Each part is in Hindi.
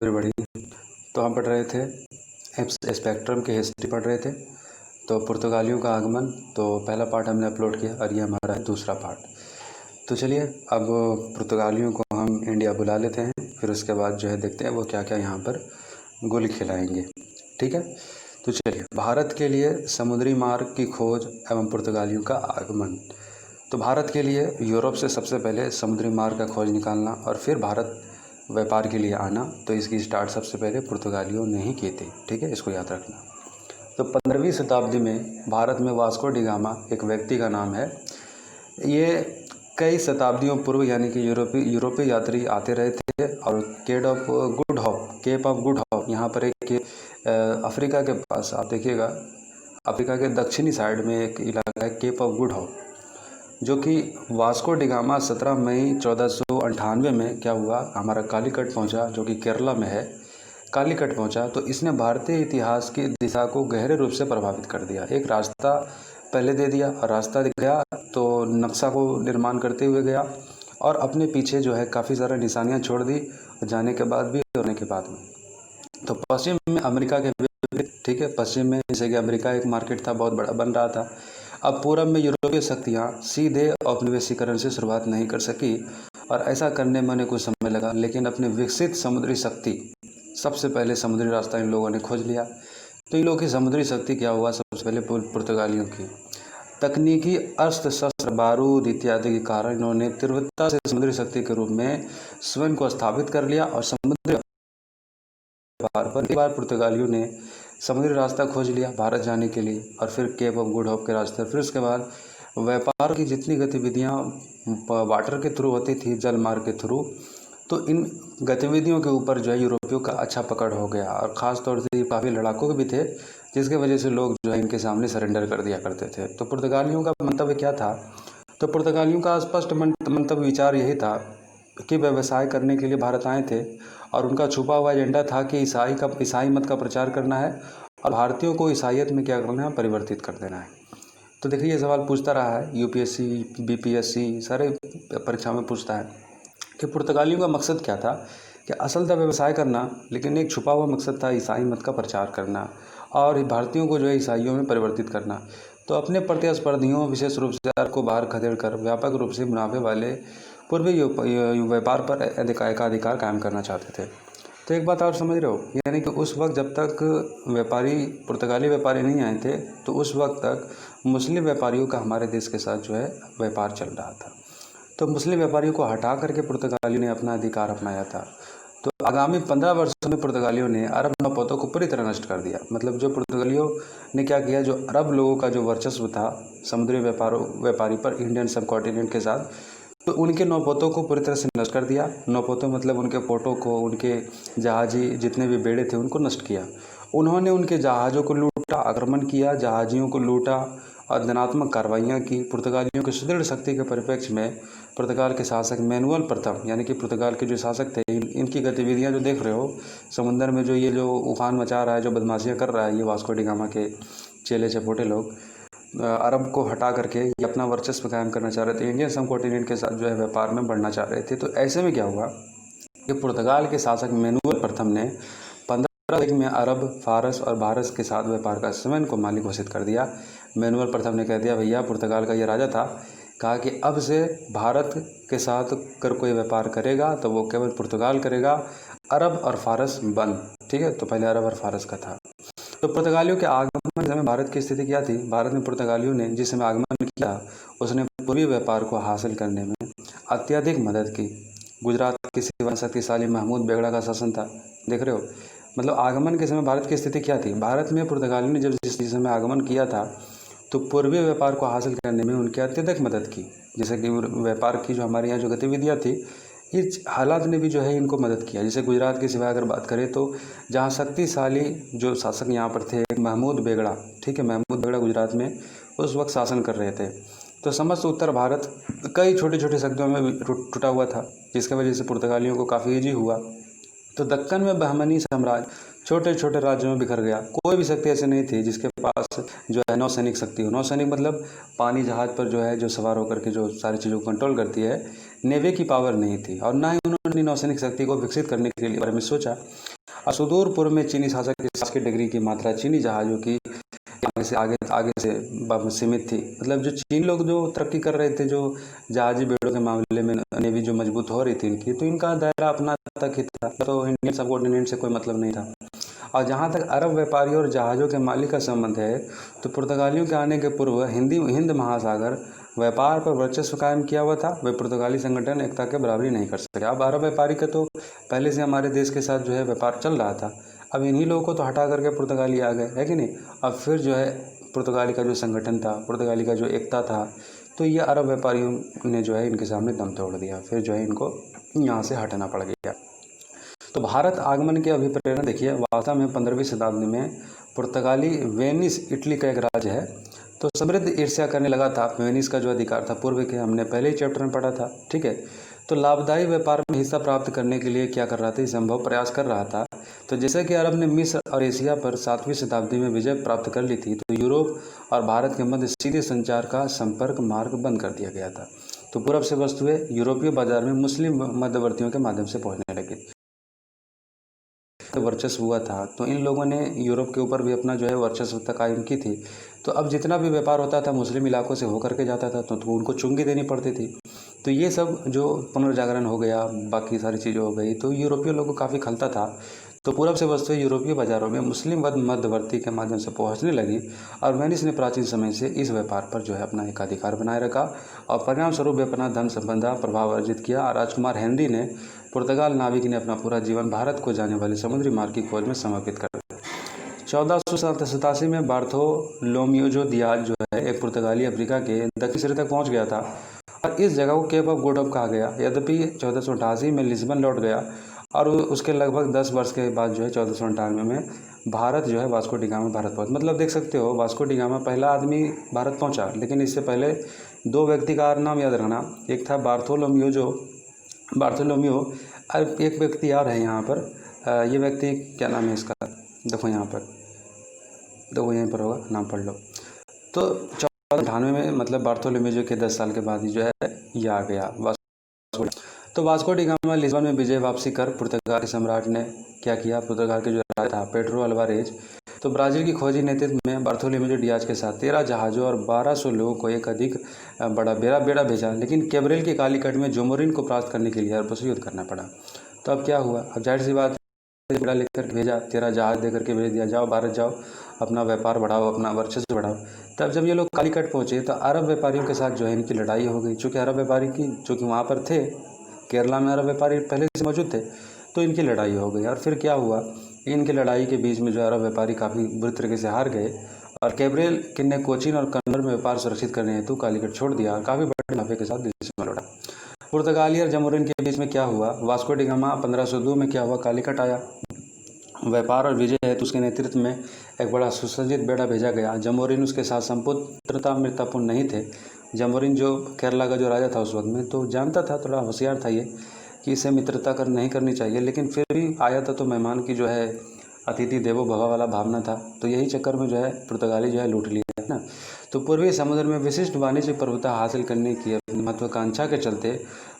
एवरीबॉडी। तो हम पढ़ रहे थे स्पेक्ट्रम की हिस्ट्री पढ़ रहे थे। तो पुर्तगालियों का आगमन, तो पहला पार्ट हमने अपलोड किया और ये हमारा है दूसरा पार्ट। तो चलिए अब पुर्तगालियों को हम इंडिया बुला लेते हैं, फिर उसके बाद जो है देखते हैं वो क्या क्या यहाँ पर गोली खिलाएंगे। ठीक है, तो चलिए। भारत के लिए समुद्री मार्ग की खोज एवं पुर्तगालियों का आगमन। तो भारत के लिए यूरोप से सबसे पहले समुद्री मार्ग का खोज निकालना और फिर भारत व्यापार के लिए आना, तो इसकी स्टार्ट सबसे पहले पुर्तगालियों ने ही की थी। ठीक है, इसको याद रखना। तो 15वीं शताब्दी में भारत में वास्को डी गामा एक व्यक्ति का नाम है। ये कई शताब्दियों पूर्व यानी कि यूरोपीय यात्री आते रहे थे और केप ऑफ गुड होप यहाँ पर एक अफ्रीका के पास, आप देखिएगा अफ्रीका के दक्षिणी साइड में एक इलाका है केप ऑफ गुड होप, जो कि वास्को डिगामा 17 मई 1498 में क्या हुआ, हमारा कालीकट पहुंचा, जो कि केरला में है। कालीकट पहुंचा तो इसने भारतीय इतिहास की दिशा को गहरे रूप से प्रभावित कर दिया। एक रास्ता पहले दे दिया और रास्ता दिख गया तो नक्शा को निर्माण करते हुए गया और अपने पीछे जो है काफ़ी सारा निशानियाँ छोड़ दी, जाने के बाद भी होने के बाद में। तो पश्चिम में अमेरिका के विपरीत, ठीक है, पश्चिम में जैसे कि अमेरिका एक मार्केट था, बहुत बड़ा बन रहा था। अब पूरब में यूरोपीय शक्तियाँ सीधे औपनिवेशीकरण से शुरुआत नहीं कर सकी और ऐसा करने में उन्हें कुछ समय लगा, लेकिन अपने विकसित समुद्री शक्ति, सबसे पहले समुद्री रास्ता इन लोगों ने खोज लिया। तो इन लोगों की समुद्री शक्ति क्या हुआ, सबसे पहले पुर्तगालियों की तकनीकी अस्त्र शस्त्र बारूद इत्यादि के कारण इन्होंने तीव्रता से समुद्री शक्ति के रूप में स्वयं को स्थापित कर लिया और समुद्री व्यापार पर एक बार पुर्तगालियों ने समुद्री रास्ता खोज लिया भारत जाने के लिए और फिर केप ऑफ गुड होप के रास्ते, फिर उसके बाद व्यापार की जितनी गतिविधियां वाटर के थ्रू होती थी, जल मार्ग के थ्रू, तो इन गतिविधियों के ऊपर जो है यूरोपियों का अच्छा पकड़ हो गया और ख़ास तौर से काफ़ी लड़ाकू भी थे, जिसके वजह से लोग जो है इनके सामने सरेंडर कर दिया करते थे। तो पुर्तगालियों का मंतव्य क्या था, तो पुर्तगालियों का स्पष्ट मंतव्य विचार यही था कि व्यवसाय करने के लिए भारत आए थे और उनका छुपा हुआ एजेंडा था कि ईसाई मत का प्रचार करना है और भारतीयों को ईसाईयत में क्या करना है, परिवर्तित कर देना है। तो देखिए ये सवाल पूछता रहा है, यूपीएससी, बीपीएससी सारे परीक्षा में पूछता है कि पुर्तगालियों का मकसद क्या था, कि असल था व्यवसाय करना, लेकिन एक छुपा हुआ मकसद था ईसाई मत का प्रचार करना और भारतीयों को जो है ईसाइयों में परिवर्तित करना। तो अपने प्रतिस्पर्धियों, विशेष रूप से को बाहर खदेड़ कर व्यापक रूप से मुनाफे वाले पूर्वी व्यापार पर एकाधिकार कायम करना चाहते थे। तो एक बात और समझ रहे हो, यानी कि उस वक्त जब तक पुर्तगाली व्यापारी नहीं आए थे, तो उस वक्त तक मुस्लिम व्यापारियों का हमारे देश के साथ जो है व्यापार चल रहा था। तो मुस्लिम व्यापारियों को हटा करके पुर्तगालियों ने अपना अधिकार अपनाया था। तो आगामी 15 वर्षों में पुर्तगालियों ने अरब नौपतों को पूरी तरह नष्ट कर दिया। मतलब जो पुर्तगालियों ने क्या किया, जो अरब लोगों का जो वर्चस्व था समुद्री व्यापारी पर इंडियन सब कॉन्टिनेंट के साथ, तो उनके नौपोतों को पूरी तरह से नष्ट कर दिया। नौपोतों मतलब उनके पोतों को, उनके जहाजी जितने भी बेड़े थे उनको नष्ट किया। उन्होंने उनके जहाज़ों को लूटा, आक्रमण किया, जहाजियों को लूटा और धनात्मक कार्रवाइयाँ की। पुर्तगालियों की सुदृढ़ शक्ति के परिप्रेक्ष्य में पुर्तगाल के शासक मैनुअल प्रथम, यानी कि पुर्तगाल के जो शासक थे, इनकी गतिविधियाँ जो देख रहे हो समुंदर में, जो उफान मचा रहा है, जो बदमाशियाँ कर रहा है ये वास्को डी गामा के चेले चपोटे लोग, अरब को हटा करके ये अपना वर्चस्व कायम करना चाह रहे थे, इंडियन सब कॉन्टिनेंट के साथ जो है व्यापार में बढ़ना चाह रहे थे। तो ऐसे में क्या हुआ कि पुर्तगाल के शासक मैनुअल प्रथम ने 15 में अरब, फारस और भारत के साथ व्यापार का स्वयं को मालिक घोषित कर दिया। मैनुअल प्रथम ने कह दिया, भैया पुर्तगाल का ये राजा था, कहा कि अब से भारत के साथ अगर कोई व्यापार करेगा तो वो केवल पुर्तगाल करेगा, अरब और फारस बंद। ठीक है, तो पहले अरब और फारस का था। तो पुर्तगालियों के आगमन के समय भारत की स्थिति क्या थी, भारत में पुर्तगालियों ने जिस समय आगमन किया उसने पूर्वी व्यापार को हासिल करने में अत्यधिक मदद की। गुजरात के सिवा शक्तिशाली महमूद बेगड़ा का शासन था, देख रहे हो। मतलब आगमन के समय भारत की स्थिति क्या थी, भारत में पुर्तगालियों ने जब जिस समय आगमन किया था तो पूर्वी व्यापार को हासिल करने में उनकी अत्यधिक मदद की। जैसे कि व्यापार की जो हमारे यहाँ जो गतिविधियाँ थी, इस हालात ने भी जो है इनको मदद किया। जैसे गुजरात के सिवाय अगर बात करें तो जहाँ शक्तिशाली जो शासक यहाँ पर थे, महमूद बेगड़ा, ठीक है, महमूद बेगड़ा गुजरात में उस वक्त शासन कर रहे थे। तो समस्त उत्तर भारत कई छोटे छोटे शक्तियों में टूटा हुआ था, जिसकी वजह से पुर्तगालियों को काफ़ी ईजी हुआ। तो दक्कन में बहमनी साम्राज्य छोटे छोटे राज्यों में बिखर गया। कोई भी शक्ति ऐसी नहीं थी जिसके पास जो है नौसैनिक शक्ति हो। नौसैनिक मतलब पानी जहाज़ पर जो है जो सवार होकर के जो सारी चीज़ों को कंट्रोल करती है, नेवी की पावर नहीं थी और ना ही उन्होंने अपनी नौसैनिक शक्ति को विकसित करने के लिए बारे में सोचा और सुदूर पूर्व में चीनी शासक के साहस की डिग्री की मात्रा चीनी जहाज़ों की आगे से सीमित थी। मतलब जो चीन लोग जो तरक्की कर रहे थे, जो जहाजी बेड़ों के मामले में नेवी जो मजबूत हो रही थी इनकी, तो इनका दायरा अपना तक ही था, तो इंडियन सबऑर्डिनेट से कोई मतलब नहीं था। और जहाँ तक अरब व्यापारियों और जहाज़ों के मालिक का संबंध है, तो पुर्तगालियों के आने के पूर्व हिंद महासागर व्यापार पर वर्चस्व कायम किया हुआ था। वे पुर्तगाली संगठन एकता के बराबरी नहीं कर सके। अब अरब व्यापारी का तो पहले से हमारे देश के साथ जो है व्यापार चल रहा था, अब इन्हीं लोगों को तो हटा करके पुर्तगाली आ गए, है कि नहीं। अब फिर जो है पुर्तगाली का जो संगठन था, पुर्तगाली का जो एकता था, तो ये अरब व्यापारियों ने जो है इनके सामने दम तोड़ दिया, फिर जो है इनको यहाँ से हटना पड़ गया। तो भारत आगमन के अभिप्रेरण देखिए, वास्तव में 15वीं शताब्दी में पुर्तगाली वेनिस इटली का एक राज्य है, तो समृद्ध ईर्ष्या करने लगा था। वेनिस का जो अधिकार था पूर्व के, हमने पहले ही चैप्टर में पढ़ा था, ठीक है। तो लाभदायी व्यापार में हिस्सा प्राप्त करने के लिए क्या कर रहा था, संभव प्रयास कर रहा था। तो जैसे कि अरब ने मिस्र और एशिया पर 7वीं शताब्दी में विजय प्राप्त कर ली थी, तो यूरोप और भारत के मध्य सीधे संचार का संपर्क मार्ग बंद कर दिया गया था। तो पूर्व से वस्तुएं यूरोपीय बाजार में मुस्लिम मध्यवर्तियों के माध्यम से पहुंचने लगी, तो वर्चस्व हुआ था। तो इन लोगों ने यूरोप के ऊपर भी अपना जो है वर्चस्वता कायम की थी। तो अब जितना भी व्यापार होता था मुस्लिम इलाकों से होकर के जाता था, तो उनको चुंगी देनी पड़ती थी। तो ये सब जो पुनर्जागरण हो गया, बाकी सारी चीज़ें हो गई, तो यूरोपीय लोगों को काफ़ी खलता था। तो पूरब से वस्तुएं यूरोपीय बाज़ारों में मुस्लिम मध्यवर्ती के माध्यम से पहुंचने लगी और वेनिस ने प्राचीन समय से इस व्यापार पर जो है अपना एकाधिकार बनाए रखा और परिणाम स्वरूप वे अपना धन संबंधा प्रभाव अर्जित किया। और राजकुमार हेनरी ने पुर्तगाल नाविक ने अपना पूरा जीवन भारत को जाने वाले समुद्री मार्ग की खोज में समर्पित कर दिया। 1487 में बार्थोलोम्यूजो दियाज जो है एक पुर्तगाली अफ्रीका के दक्षिण सिरे तक पहुंच गया था और इस जगह को केप ऑफ गुड होप कहा गया। यद्यपि 1488 में लिस्बन लौट गया और उसके लगभग 10 वर्ष के बाद जो है 1498 में भारत जो है वास्को डी गामा भारत पहुंचा। मतलब देख सकते हो, वास्को डी गामा पहला आदमी भारत पहुंचा, लेकिन इससे पहले 2 व्यक्ति का नाम याद रखना, एक था बार्थोलोम्यूजो और एक व्यक्ति और है यहाँ पर। ये व्यक्ति क्या नाम है इसका, देखो यहाँ पर, देखो यहीं पर होगा, नाम पढ़ लो। तो 1498 में मतलब बार्थोलोम्यूजो के 10 साल के बाद ही जो है ये आ गया वास्को। तो वास्को डी गामा लिस्बन में विजय वापसी कर पुर्तगाल के सम्राट ने क्या किया, पुर्तगाल के जो राजा था पेड्रो अल्वारेज, तो ब्राज़ील की खोजी नेतृत्व में बार्थोलोम्यूजो डियाज के साथ 13 जहाज़ों और 1200 लोगों को एक अधिक बड़ा बेड़ा भेजा। लेकिन कैब्रियल की काली कट में जोमोरिन को प्राप्त करने के लिए अरबों से युद्ध करना पड़ा। तो अब क्या हुआ, अब जाहिर सी बात है, बेड़ा लेकर भेजा, 13 जहाज़ देकर के भेज दिया, जाओ भारत जाओ, अपना व्यापार बढ़ाओ, अपना वर्चस्व बढ़ाओ। तब जब ये लोग कालीकट पहुँचे तो अरब व्यापारियों के साथ जो है इनकी लड़ाई हो गई। चूँकि अरब व्यापारी की जो कि वहाँ पर थे, केरला में अरब व्यापारी पहले से मौजूद थे, तो इनकी लड़ाई हो गई। और फिर क्या हुआ, इनकी लड़ाई के बीच में जो अरब व्यापारी काफ़ी बुरी तरीके से हार गए और कैब्रियल ने कोचीन और कन्नौज में व्यापार सुरक्षित करने हेतु कालीकट छोड़ दिया और काफ़ी बड़े मुनाफे के साथ देश में लौटा। पुर्तगाली और जमोरिन के बीच में क्या हुआ, वास्को डी गामा 1502 में क्या हुआ, कालीकट आया। व्यापार और विजय हेतु उसके नेतृत्व में एक बड़ा सुसज्जित बेड़ा भेजा गया। जमोरिन उसके साथ संपुत्रता मृतापूर्ण नहीं थे। जमोरिन जो केरला का जो राजा था उस वक्त में, तो जानता था, थोड़ा होशियार था ये, कि इससे मित्रता नहीं करनी चाहिए, लेकिन फिर भी आया था तो मेहमान की जो है अतिथि देवो भव वाला भावना था। तो यही चक्कर में जो है पुर्तगाली जो है लूट लिया है ना। तो पूर्वी समुद्र में विशिष्ट वाणिज्य प्रभुता हासिल करने की अपनी महत्वाकांक्षा के चलते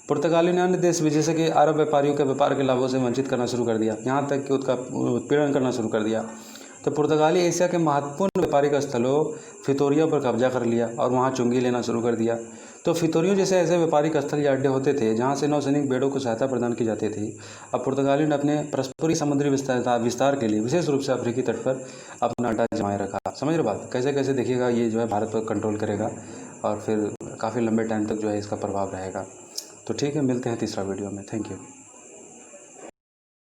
पुर्तगाली ने अन्य देश जैसे कि अरब व्यापारियों के व्यापार के लाभों से वंचित करना शुरू कर दिया, यहाँ तक कि उसका उत्पीड़न करना शुरू कर दिया। तो पुर्तगाली एशिया के महत्वपूर्ण व्यापारिक स्थलों फितोरिया पर कब्जा कर लिया और वहाँ चुंगी लेना शुरू कर दिया। तो फितोरियों जैसे ऐसे व्यापारिक स्थल या अड्डे होते थे जहाँ से नौसैनिक बेड़ों को सहायता प्रदान की जाती थी। अब पुर्तगाली ने अपने परस्परी समुद्री विस्तार के लिए विशेष रूप से अफ्रीकी तट पर अपना अड्डा जमाए रखा। समझ रहे बात, कैसे कैसे देखिएगा ये जो है भारत पर कंट्रोल करेगा और फिर काफ़ी लंबे टाइम तक जो है इसका प्रभाव रहेगा। तो ठीक है, मिलते हैं तीसरा वीडियो में। Thank you.